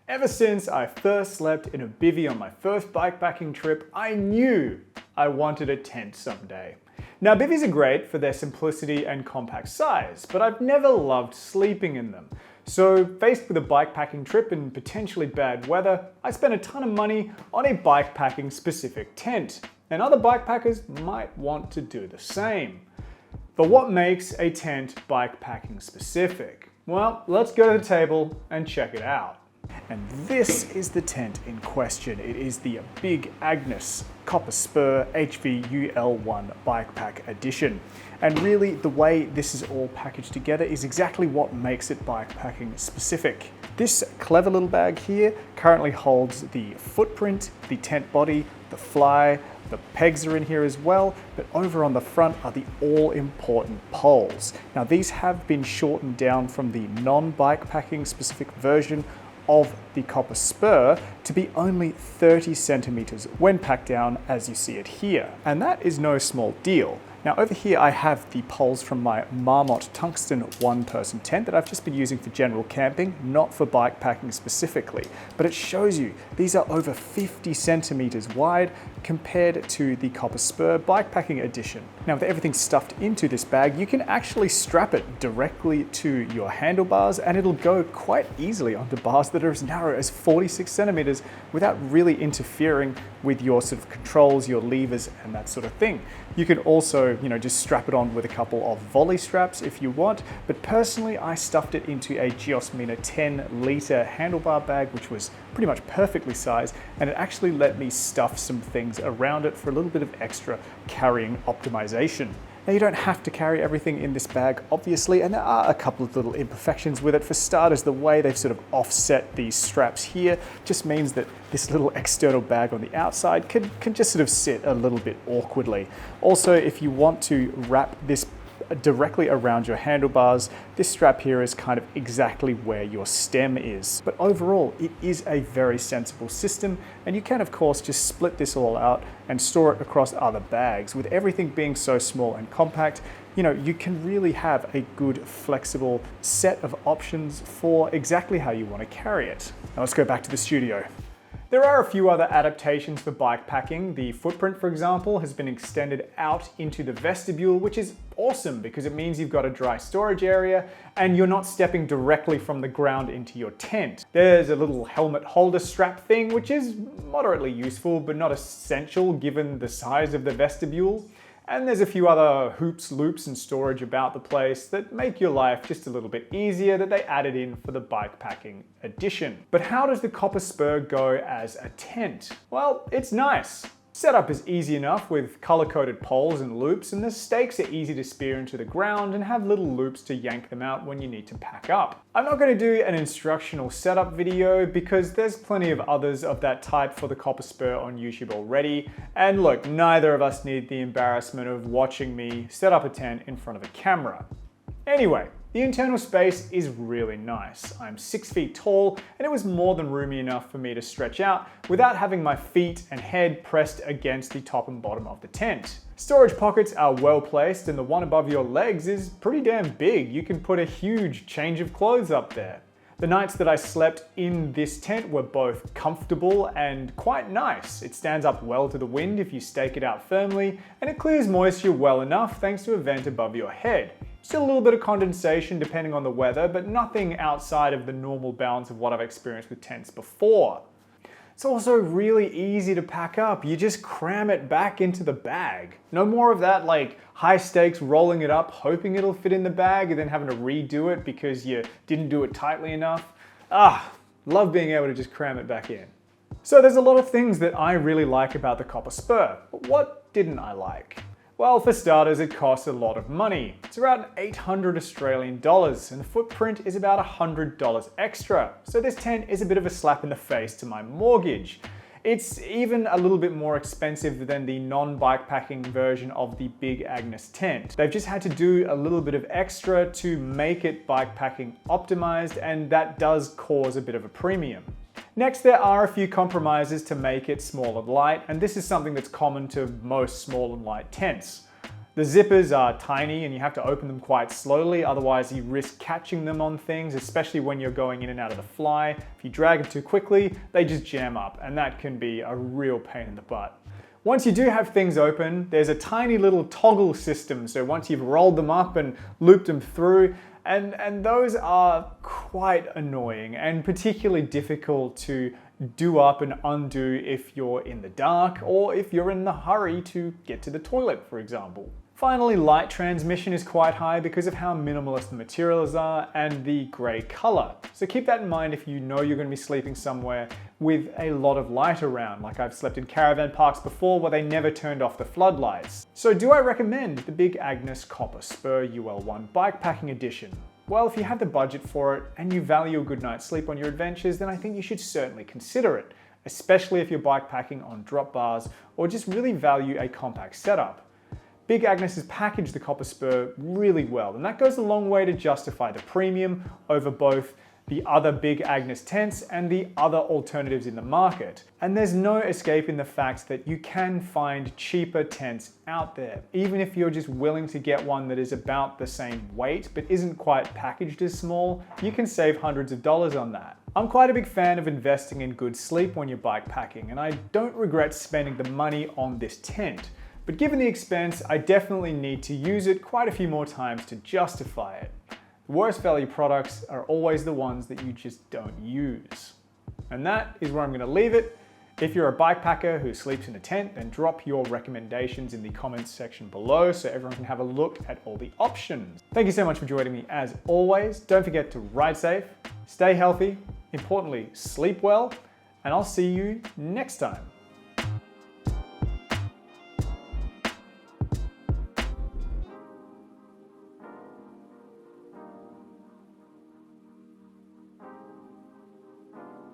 Ever since I first slept in a bivvy on my first bikepacking trip, I knew I wanted a tent someday. Now, bivvies are great for their simplicity and compact size, but I've never loved sleeping in them. So, faced with a bikepacking trip in potentially bad weather, I spent a ton of money on a bikepacking-specific tent, and other bikepackers might want to do the same. But what makes a tent bikepacking-specific? Well, let's go to the table and check it out. And this is the tent in question. It is the Big Agnes Copper Spur HV UL1 Bikepack Edition. And really, the way this is all packaged together is exactly what makes it bikepacking specific. This clever little bag here currently holds the footprint, the tent body, the fly, the pegs are in here as well, but over on the front are the all-important poles. Now, these have been shortened down from the non-bikepacking specific version of the Copper Spur to be only 30 centimeters when packed down, as you see it here. And that is no small deal. Now, over here I have the poles from my Marmot Tungsten one-person tent that I've just been using for general camping, not for bikepacking specifically. But it shows you these are over 50 centimeters wide compared to the Copper Spur Bikepacking Edition. Now, with everything stuffed into this bag, you can actually strap it directly to your handlebars and it'll go quite easily onto bars that are as narrow as 46 centimeters without really interfering with your sort of controls, your levers, and that sort of thing. You can also, just strap it on with a couple of volley straps if you want, but personally I stuffed it into a Geosmina 10-liter handlebar bag, which was pretty much perfectly sized, and it actually let me stuff some things around it for a little bit of extra carrying optimization. Now, you don't have to carry everything in this bag, obviously, and there are a couple of little imperfections with it. For starters, the way they've sort of offset these straps here just means that this little external bag on the outside can just sort of sit a little bit awkwardly. Also, if you want to wrap this directly around your handlebars, this strap here is kind of exactly where your stem is. But overall, it is a very sensible system, and you can of course just split this all out and store it across other bags. With everything being so small and compact, you can really have a good flexible set of options for exactly how you want to carry it. Now let's go back to the studio. There are a few other adaptations for bikepacking. The footprint, for example, has been extended out into the vestibule, which is awesome because it means you've got a dry storage area and you're not stepping directly from the ground into your tent. There's a little helmet holder strap thing, which is moderately useful, but not essential given the size of the vestibule. And there's a few other hoops, loops, and storage about the place that make your life just a little bit easier that they added in for the bikepacking edition. But how does the Copper Spur go as a tent? Well, it's nice. Setup is easy enough with color-coded poles and loops, and the stakes are easy to spear into the ground and have little loops to yank them out when you need to pack up. I'm not going to do an instructional setup video because there's plenty of others of that type for the Copper Spur on YouTube already, and look, neither of us need the embarrassment of watching me set up a tent in front of a camera. Anyway, the internal space is really nice. I'm 6 feet tall and it was more than roomy enough for me to stretch out without having my feet and head pressed against the top and bottom of the tent. Storage pockets are well placed and the one above your legs is pretty damn big. You can put a huge change of clothes up there. The nights that I slept in this tent were both comfortable and quite nice. It stands up well to the wind if you stake it out firmly, and it clears moisture well enough thanks to a vent above your head. Still a little bit of condensation depending on the weather, but nothing outside of the normal bounds of what I've experienced with tents before. It's also really easy to pack up. You just cram it back into the bag. No more of that high stakes rolling it up, hoping it'll fit in the bag and then having to redo it because you didn't do it tightly enough. Love being able to just cram it back in. So there's a lot of things that I really like about the Copper Spur, but what didn't I like? Well, for starters, it costs a lot of money. It's around 800 Australian dollars, and the footprint is about $100 extra. So this tent is a bit of a slap in the face to my mortgage. It's even a little bit more expensive than the non-bikepacking version of the Big Agnes tent. They've just had to do a little bit of extra to make it bikepacking optimized, and that does cause a bit of a premium. Next, there are a few compromises to make it small and light, and this is something that's common to most small and light tents. The zippers are tiny and you have to open them quite slowly, otherwise you risk catching them on things, especially when you're going in and out of the fly. If you drag them too quickly, they just jam up, and that can be a real pain in the butt. Once you do have things open, there's a tiny little toggle system, so once you've rolled them up and looped them through, and those are quite annoying and particularly difficult to do up and undo if you're in the dark or if you're in the hurry to get to the toilet, for example. Finally, light transmission is quite high because of how minimalist the materials are and the grey colour. So keep that in mind if you know you're going to be sleeping somewhere with a lot of light around, like I've slept in caravan parks before where they never turned off the floodlights. So do I recommend the Big Agnes Copper Spur UL1 Bikepacking Edition? Well, if you have the budget for it and you value a good night's sleep on your adventures, then I think you should certainly consider it, especially if you're bikepacking on drop bars or just really value a compact setup. Big Agnes has packaged the Copper Spur really well, and that goes a long way to justify the premium over both the other Big Agnes tents and the other alternatives in the market. And there's no escaping the fact that you can find cheaper tents out there, even if you're just willing to get one that is about the same weight but isn't quite packaged as small. You can save hundreds of dollars on that. I'm quite a big fan of investing in good sleep when you're bikepacking, and I don't regret spending the money on this tent. But given the expense, I definitely need to use it quite a few more times to justify it. The worst value products are always the ones that you just don't use. And that is where I'm going to leave it. If you're a bikepacker who sleeps in a tent, then drop your recommendations in the comments section below so everyone can have a look at all the options. Thank you so much for joining me as always. Don't forget to ride safe, stay healthy, importantly, sleep well, and I'll see you next time.